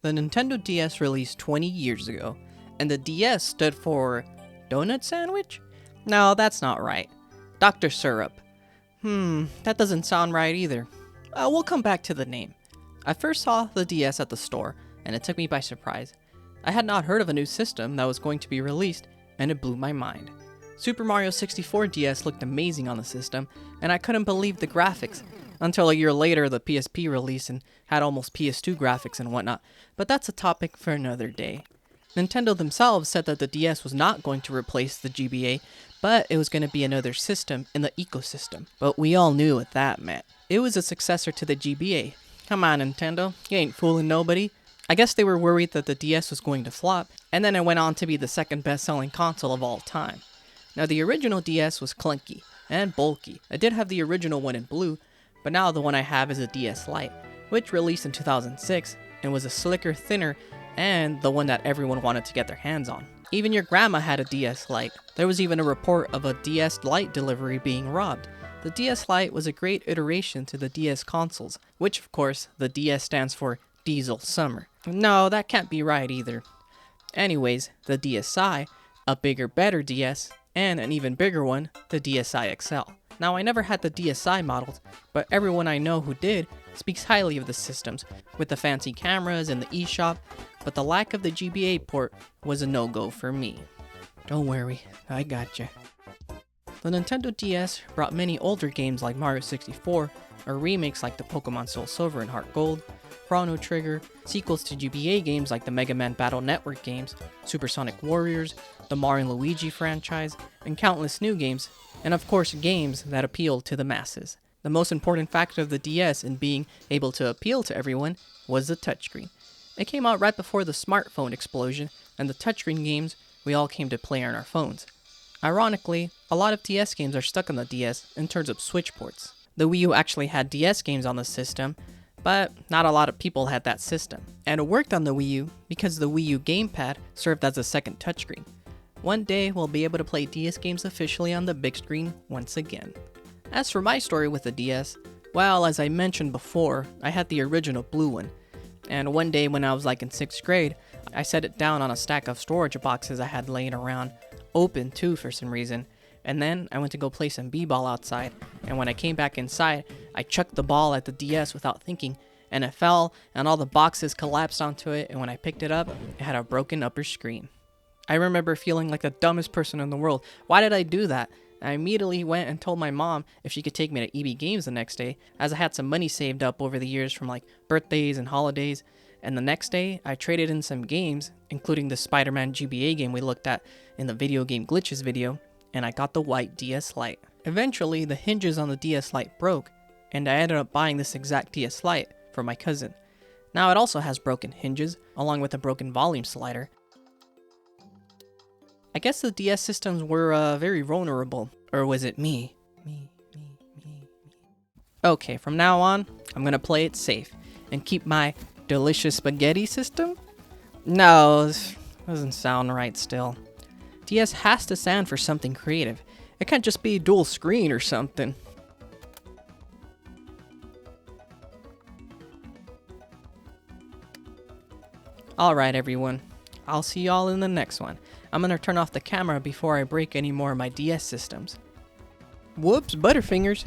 The Nintendo DS released 20 years ago, and the DS stood for Donut Sandwich? No, that's not right. Dr. Syrup. That doesn't sound right either. We'll come back to the name. I first saw the DS at the store, and it took me by surprise. I had not heard of a new system that was going to be released, and it blew my mind. Super Mario 64 DS looked amazing on the system, and I couldn't believe the graphics. Until a year later, the PSP released and had almost PS2 graphics and whatnot, but that's a topic for another day. Nintendo themselves said that the DS was not going to replace the GBA, but it was going to be another system in the ecosystem. But we all knew what that meant. It was a successor to the GBA. Come on, Nintendo, you ain't fooling nobody. I guess they were worried that the DS was going to flop, and then it went on to be the second best-selling console of all time. Now, the original DS was clunky and bulky. I did have the original one in blue, but now the one I have is a DS Lite, which released in 2006 and was a slicker, thinner, and the one that everyone wanted to get their hands on. Even your grandma had a DS Lite. There was even a report of a DS Lite delivery being robbed. The DS Lite was a great iteration to the DS consoles, which of course the DS stands for Diesel Summer. No, that can't be right either. Anyways, the DSi, a bigger, better DS, and an even bigger one, the DSi XL. Now, I never had the DSi models, but everyone I know who did speaks highly of the systems, with the fancy cameras and the eShop, but the lack of the GBA port was a no-go for me. Don't worry, I gotcha. The Nintendo DS brought many older games like Mario 64, or remakes like the Pokemon Soul Silver and Heart Gold, Chrono Trigger, sequels to GBA games like the Mega Man Battle Network games, Super Sonic Warriors, the Mario and Luigi franchise, and countless new games, and of course games that appeal to the masses. The most important factor of the DS in being able to appeal to everyone was the touchscreen. It came out right before the smartphone explosion, and the touchscreen games we all came to play on our phones. Ironically, a lot of DS games are stuck on the DS in terms of Switch ports. The Wii U actually had DS games on the system, but not a lot of people had that system. And it worked on the Wii U because the Wii U gamepad served as a second touchscreen. One day, we'll be able to play DS games officially on the big screen once again. As for my story with the DS, well, as I mentioned before, I had the original blue one. And one day when I was like in 6th grade, I set it down on a stack of storage boxes I had laying around, open too for some reason. And then I went to go play some b-ball outside, and when I came back inside, I chucked the ball at the DS without thinking, and it fell, and all the boxes collapsed onto it, and when I picked it up, it had a broken upper screen. I remember feeling like the dumbest person in the world. Why did I do that? I immediately went and told my mom if she could take me to EB Games the next day, as I had some money saved up over the years from like birthdays and holidays, and the next day, I traded in some games, including the Spider-Man GBA game we looked at in the Video Game Glitches video, and I got the white DS Lite. Eventually, the hinges on the DS Lite broke, and I ended up buying this exact DS Lite for my cousin. Now it also has broken hinges, along with a broken volume slider. I guess the DS systems were very vulnerable, or was it me? Me. Okay, from now on, I'm gonna play it safe, and keep my delicious spaghetti system? No, this doesn't sound right still. DS has to stand for something creative. It can't just be dual screen or something. Alright everyone, I'll see y'all in the next one. I'm gonna turn off the camera before I break any more of my DS systems. Whoops, Butterfingers.